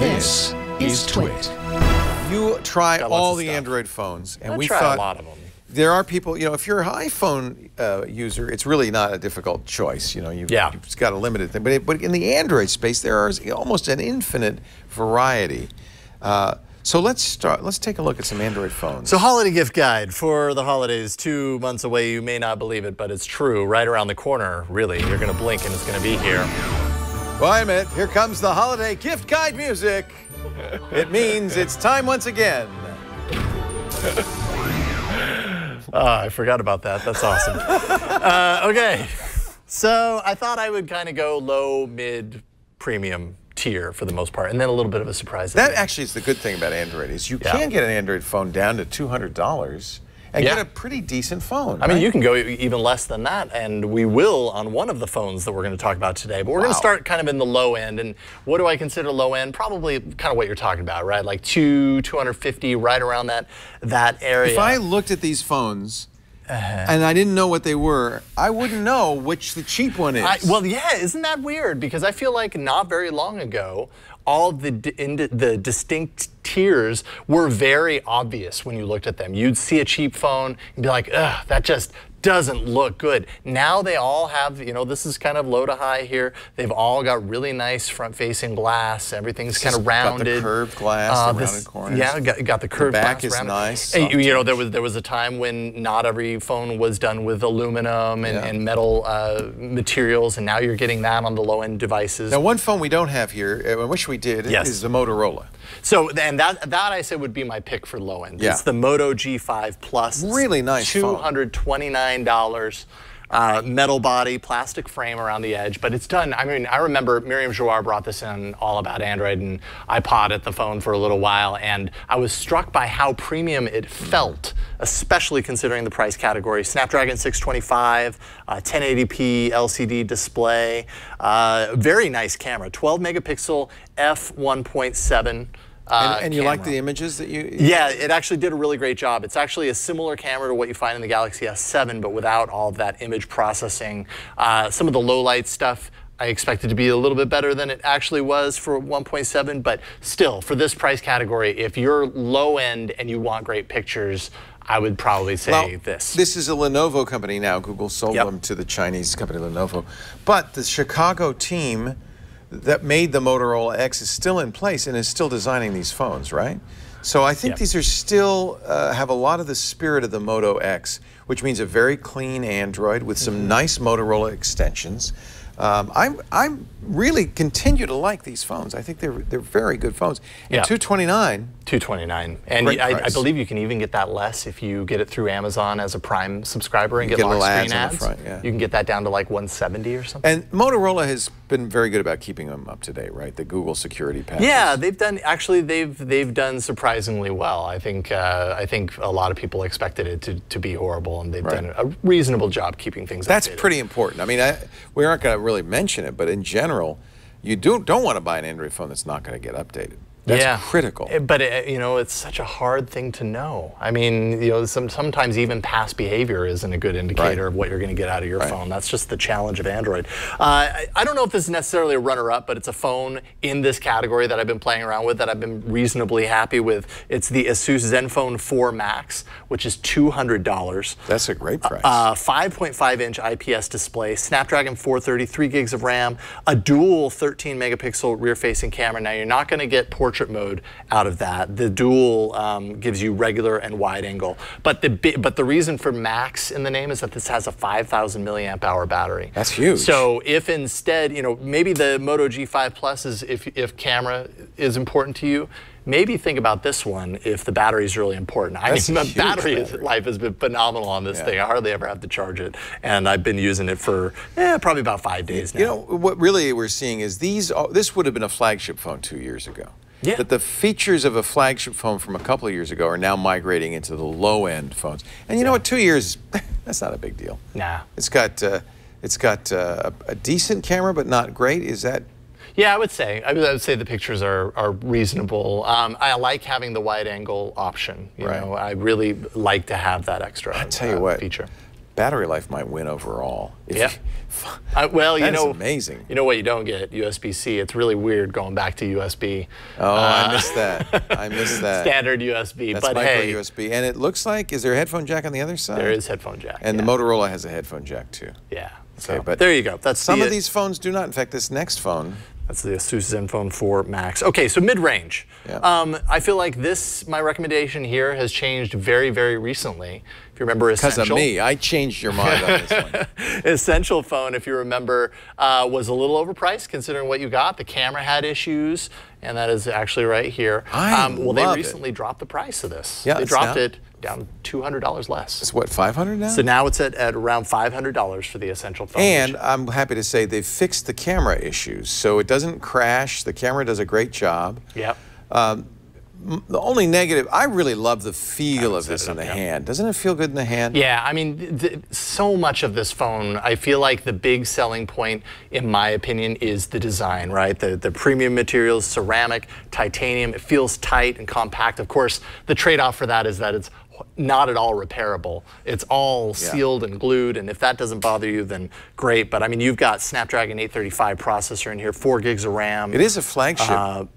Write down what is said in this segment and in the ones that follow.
This is TWiT. You try Got all lots of the stuff. Android phones, and we try thought a lot of them. there are people, you know, if you're an iPhone user, it's really not a difficult choice. You know, you've got a limited thing. But in the Android space, there is almost an infinite variety. So let's start. Let's take a look at some Android phones. So holiday gift guide for the holidays, 2 months away. You may not believe it, but it's true. Right around the corner, really. You're going to blink and it's going to be here. Wait a minute. Here comes the holiday gift guide music. It means it's time once again. I forgot about that. That's awesome. Okay. So I thought I would kind of go low, mid, premium tier for the most part, and then a little bit of a surprise. That actually is the good thing about Android is you can get an Android phone down to $200 and get a pretty decent phone. I mean, you can go even less than that, and we will on one of the phones that we're going to talk about today. But we're going to start kind of in the low end. And what do I consider low end? Probably kind of what you're talking about, right? Like 250, right around that area. If I looked at these phones and I didn't know what they were, I wouldn't know which the cheap one is. Well, yeah, isn't that weird? Because I feel like not very long ago, all the distinct tiers were very obvious when you looked at them. You'd see a cheap phone and be like, ugh, that just doesn't look good. Now they all have, you know, this is kind of low to high here. They've all got really nice front-facing glass. Everything's kind of rounded. Got the curved glass, the rounded corners. Yeah, got the curved glass. The back is nice. You know, there was a time when not every phone was done with aluminum and metal materials, and now you're getting that on the low-end devices. Now, one phone we don't have here, I wish we did, is the Motorola. So, and that I say would be my pick for low end. It's the Moto G5 Plus. Really nice phone. $229. Metal body, plastic frame around the edge, but it's done. I mean, I remember Miriam Jouar brought this in All About Android, and I pawed the phone for a little while, and I was struck by how premium it felt, especially considering the price category. Snapdragon 625, 1080p LCD display, very nice camera, 12 megapixel f1.7. And you like the images that you... Yeah, it actually did a really great job. It's actually a similar camera to what you find in the Galaxy S7, but without all of that image processing. Some of the low light stuff I expected to be a little bit better than it actually was for 1.7, but still, for this price category, if you're low end and you want great pictures, I would probably say this. This is a Lenovo company now. Google sold them to the Chinese company Lenovo. But the Chicago team that made the Motorola X is still in place and is still designing these phones, right? So I think these are still have a lot of the spirit of the Moto X, which means a very clean Android with some nice Motorola extensions. I really continue to like these phones. I think they're very good phones. And $229. $229, and I believe you can even get that less if you get it through Amazon as a Prime subscriber and get lock screen ads. You can get that down to like $170 or something. And Motorola has been very good about keeping them up to date, right? The Google security patches. Yeah, they've done surprisingly well. I think a lot of people expected it to be horrible, and they've done a reasonable job keeping things updated. That's pretty important. I mean, we aren't going to really mention it, but in general, you don't want to buy an Android phone that's not going to get updated. That's critical. But you know, it's such a hard thing to know. I mean, you know, sometimes even past behavior isn't a good indicator of what you're going to get out of your phone. That's just the challenge of Android. I don't know if this is necessarily a runner-up, but it's a phone in this category that I've been playing around with that I've been reasonably happy with. It's the Asus Zenfone 4 Max, which is $200. That's a great price. 5.5-inch IPS display, Snapdragon 430, 3 gigs of RAM, a dual 13-megapixel rear-facing camera. Now, you're not going to get portrait mode out of that. The dual gives you regular and wide angle. But the reason for Max in the name is that this has a 5,000 milliamp hour battery. That's huge. So if instead, you know, maybe the Moto G5 Plus is if camera is important to you, maybe think about this one if the battery is really important. I mean, the battery life has been phenomenal on this thing. I hardly ever have to charge it, and I've been using it for probably about 5 days now. You know, what really we're seeing is this would have been a flagship phone 2 years ago. Yeah. But the features of a flagship phone from a couple of years ago are now migrating into the low-end phones. And you know what? 2 years, that's not a big deal. Nah. It's got a decent camera, but not great. Is that? Yeah, I would say the pictures are reasonable. I like having the wide angle option. You know, I really like to have that extra I tell you what, feature. battery life might win overall. Yeah. Well, That is amazing. You know what you don't get? USB-C. It's really weird going back to USB. Oh, I missed that. I missed that. Standard USB. That's but micro hey, USB. And it looks like, is there a headphone jack on the other side? there is headphone jack. And the Motorola has a headphone jack too. Yeah. Okay, So but there you go. That's some of these phones do not. In fact, this next phone. That's the Asus ZenFone 4 Max. Okay, so mid-range. Yeah. I feel like my recommendation here has changed very, very recently. If you remember Essential. Because of me, I changed your mind on this one. Essential phone, if you remember, was a little overpriced considering what you got. The camera had issues, and that is actually right here. Well, they recently dropped the price of this. Yeah, they dropped it down $200 less. It's what, 500 now? So now it's at around $500 for the Essential phone. And I'm happy to say they've fixed the camera issues, so it doesn't crash. The camera does a great job. Yep. The only negative, I really love the feel of this in the hand. Doesn't it feel good in the hand? Yeah, I mean, so much of this phone, I feel like the big selling point, in my opinion, is the design, right? The premium materials, ceramic, titanium, it feels tight and compact. Of course, the trade-off for that is that it's not at all repairable. It's all sealed and glued, and if that doesn't bother you, then great. But I mean, you've got Snapdragon 835 processor in here, 4 gigs of RAM. It is a flagship.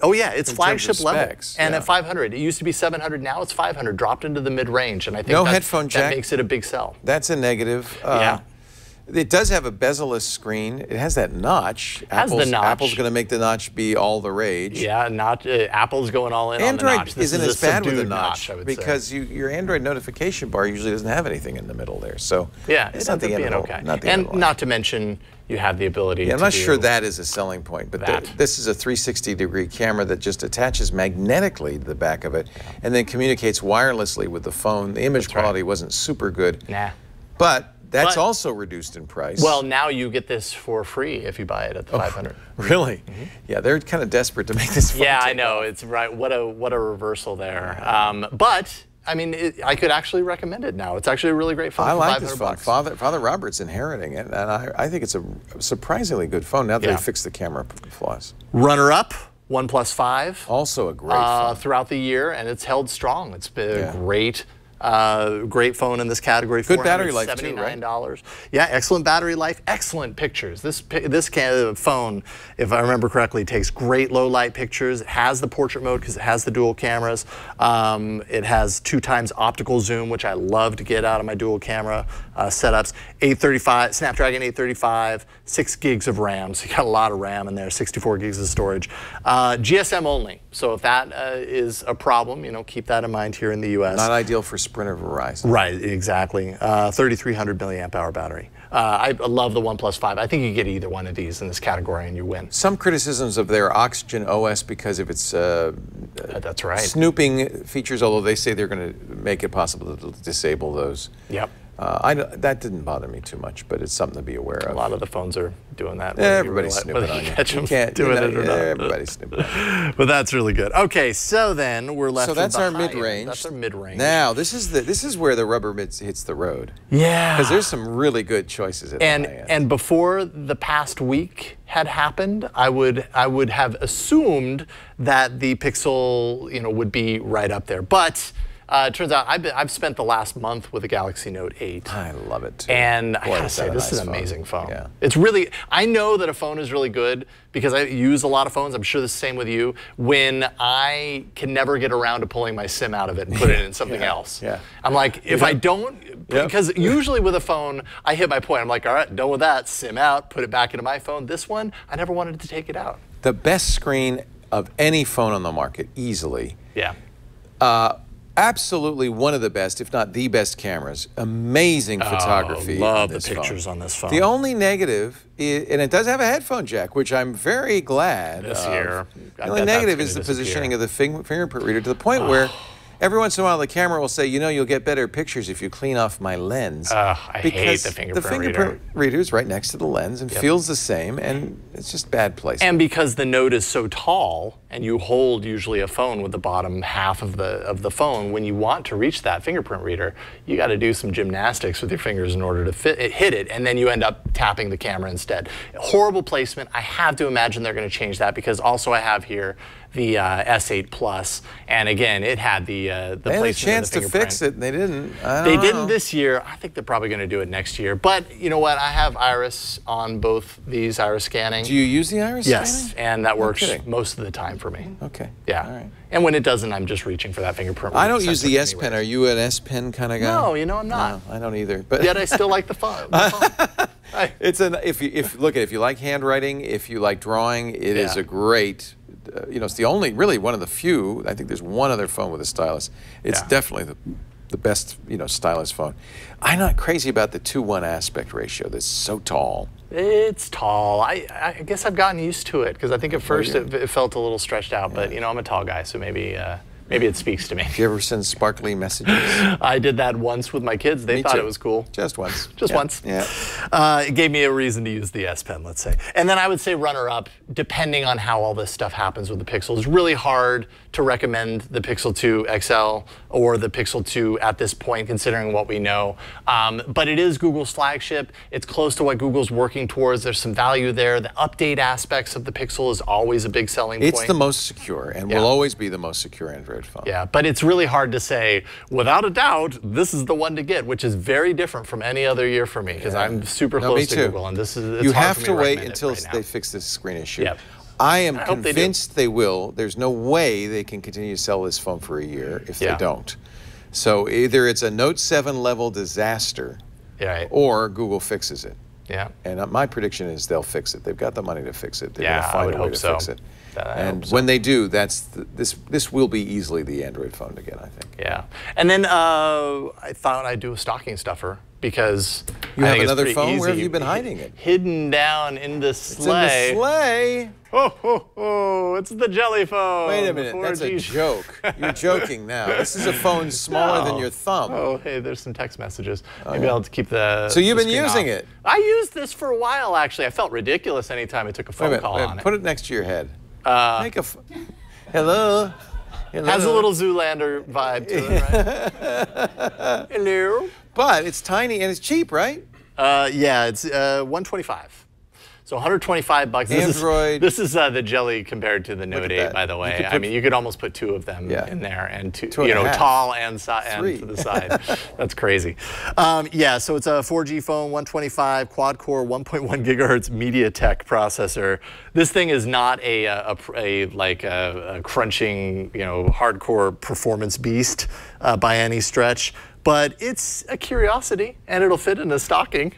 Oh yeah, it's flagship level. Specs, and at 500, it used to be 700, now it's 500, dropped into the mid-range, and I think no headphone jack. That makes it a big sell. That's a negative. Yeah. It does have a bezel-less screen. It has that notch. The notch. Apple's going to make the notch be all the rage. Yeah, Apple's going all in on the notch. Android isn't as bad with the notch I would because say. your Android notification bar usually doesn't have anything in the middle there. So yeah, it's not the end of okay. And not to mention, you have the ability to I'm not sure that is a selling point, but this is a 360-degree camera that just attaches magnetically to the back of it and then communicates wirelessly with the phone. The image quality wasn't super good. Nah. But that's also reduced in price. Well, now you get this for free if you buy it at the 500. Really? Yeah, they're kind of desperate to make this phone. Yeah, I know. It's right. What a reversal there. But I mean, I could actually recommend it now. It's actually a really great phone. I for like 500 this phone. bucks. Father Robert's inheriting it, and I think it's a surprisingly good phone now that they fixed the camera flaws. Runner-up, OnePlus 5. Also a great phone. Throughout the year, and it's held strong. It's been a great phone in this category. Good battery life too, right? $79. Yeah, excellent battery life, excellent pictures. This phone, if I remember correctly, takes great low light pictures. It has the portrait mode because it has the dual cameras. It has 2x optical zoom, which I love to get out of my dual camera setups. Snapdragon 835, 6 gigs of RAM, so you got a lot of RAM in there, 64 gigs of storage. GSM only, so if that is a problem, keep that in mind here in the US. Not ideal for Sprint or Verizon. Right, exactly. 3,300 milliamp hour battery. I love the OnePlus 5. I think you get either one of these in this category and you win. Some criticisms of their Oxygen OS because of its that's right. snooping features, although they say they're going to make it possible to disable those. Yep. That didn't bother me too much, but it's something to be aware of. A lot of the phones are doing that. Everybody's snooping on you. Everybody's snooping on you. But that's really good. Okay, so then we're left with that's our mid-range. That's our mid-range. Now, this is where the rubber hits the road. Yeah. Because there's some really good choices at the high end. And before the past week had happened, I would have assumed that the Pixel, would be right up there. But it turns out I've spent the last month with a Galaxy Note 8. I love it too. And I gotta say, this is an amazing phone. Yeah. It's really, I know that a phone is really good because I use a lot of phones. I'm sure the same with you. When I can never get around to pulling my SIM out of it and put it in something else. Yeah. I'm like, if I don't, because usually with a phone, I hit my point. I'm like, all right, done with that, SIM out, put it back into my phone. This one, I never wanted to take it out. The best screen of any phone on the market, easily. Yeah. Absolutely one of the best, if not the best cameras. Amazing photography. Love the pictures on this phone. The only negative, and it does have a headphone jack, which I'm very glad this year. The only negative is the positioning of the fingerprint reader to the point where every once in a while the camera will say, you'll get better pictures if you clean off my lens. I hate the fingerprint reader is right next to the lens and feels the same, and it's just bad placement. And because the Note is so tall, and you hold usually a phone with the bottom half of the phone, when you want to reach that fingerprint reader, you got to do some gymnastics with your fingers in order to hit it, and then you end up tapping the camera instead. Horrible placement. I have to imagine they're going to change that because also I have here S8 Plus, and again, it had the they had a chance to fix it, and they didn't. They didn't this year. I think they're probably going to do it next year. But you know what? I have iris on both these, iris scanning. Do you use the iris scanning? Yes, and that works most of the time for me. Okay. Yeah. All right. And when it doesn't, I'm just reaching for that fingerprint. I don't use the S Pen. Are you an S Pen kind of guy? No, you know I'm not. No, I don't either. But yet I still like the phone. It's if you like handwriting, if you like drawing, it is a great. You know, it's the only, really one of the few. I think there's one other phone with a stylus. It's definitely the best, stylus phone. I'm not crazy about the 2:1 aspect ratio. That's so tall. It's tall. I guess I've gotten used to it because I think at first it felt a little stretched out, but I'm a tall guy, so maybe it speaks to me. Do you ever send sparkly messages? I did that once with my kids. They thought it was cool. Just once. Just once. Yeah. It gave me a reason to use the S Pen, let's say. And then I would say runner-up, depending on how all this stuff happens with the Pixel. It's really hard to recommend the Pixel 2 XL or the Pixel 2 at this point, considering what we know. But it is Google's flagship. It's close to what Google's working towards. There's some value there. The update aspects of the Pixel is always a big selling point. It's the most secure and will always be the most secure Android phone. Yeah, but it's really hard to say, without a doubt, this is the one to get, which is very different from any other year for me, because I'm super close to Google, and this is you have to wait until they fix this screen issue. Yep. I am convinced they will. There's no way they can continue to sell this phone for a year if they don't. So either it's a Note 7 level disaster, or Google fixes it. Yeah. And my prediction is they'll fix it. They've got the money to fix it. They're going to find a way to fix it. And when they do, this will be easily the Android phone to get, I think. Yeah. And then I thought I'd do a stocking stuffer because you have another phone. Where have you been hiding it? Hidden down in the sleigh. It's in the sleigh. Oh, it's the jelly phone. Wait a minute, that's a joke. You're joking now. This is a phone smaller than your thumb. Oh, hey, there's some text messages. Maybe I'll keep the. So you've been using it? I used this for a while, actually. I felt ridiculous anytime I took a phone call on it. Put it next to your head. Make a. Hello. Has a little Zoolander vibe to it, right? Hello. But it's tiny and it's cheap, right? Yeah, it's $125. So 125 bucks. Android. This is the jelly compared to the Note 8, by the way. I mean, you could almost put two of them in there, and tall and to the side. That's crazy. Yeah, so it's a 4G phone, 125 quad-core, 1.1 gigahertz MediaTek processor. This thing is not a crunching, hardcore performance beast by any stretch. But it's a curiosity, and it'll fit in a stocking.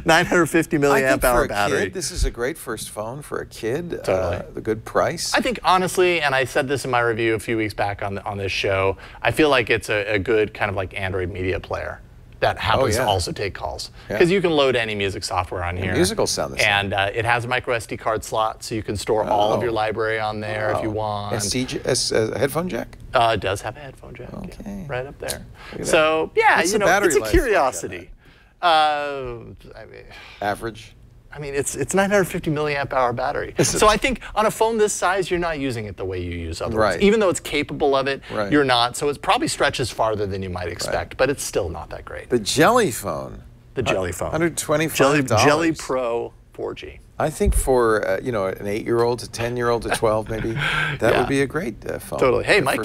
950 milliamp hour battery. Kid, this is a great first phone for a kid. Totally. The good price. I think honestly, and I said this in my review a few weeks back on this show, I feel like it's a good kind of like Android media player that happens to also take calls. Because you can load any music software on here. Music will sound the same. And it has a micro SD card slot, so you can store all of your library on there if you want. A headphone jack? It does have a headphone jack. Okay. Yeah, right up there. So yeah, it's a curiosity. Average? I mean, it's 950 milliamp hour battery. So I think on a phone this size, you're not using it the way you use other ones. Even though it's capable of it, you're not. So it probably stretches farther than you might expect, but it's still not that great. The Jelly phone. The Jelly phone. $125. Jelly Pro 4G. I think for an 8-year-old to 10-year-old to 12 maybe, that would be a great phone. Totally. Hey, my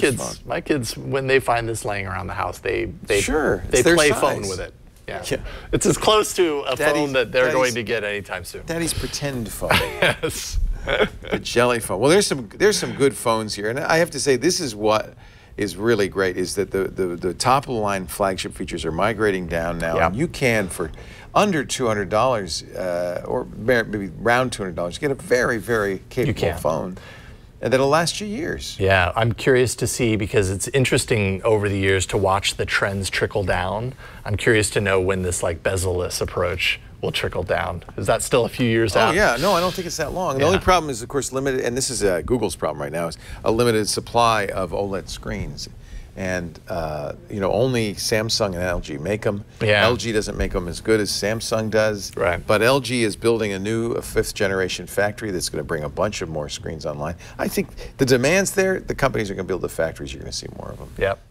kids, when they find this laying around the house, they play phone with it. Yeah. It's as close to a phone that they're going to get anytime soon. Daddy's pretend phone. Yes. The Jelly phone. Well, there's some good phones here, and I have to say this is what is really great is that the top of the line flagship features are migrating down now, and you can for under $200 or maybe around $200 get a very, very capable phone. And that'll last you years. Yeah, I'm curious to see, because it's interesting over the years to watch the trends trickle down. I'm curious to know when this bezel-less approach will trickle down. Is that still a few years out? Oh yeah, no, I don't think it's that long. The only problem is, of course, limited, and this is Google's problem right now, is a limited supply of OLED screens. And only Samsung and LG make them. LG doesn't make them as good as Samsung does. Right. But LG is building a new 5th generation factory that's going to bring a bunch of more screens online. I think the demand's there. The companies are going to build the factories. You're going to see more of them. Yep.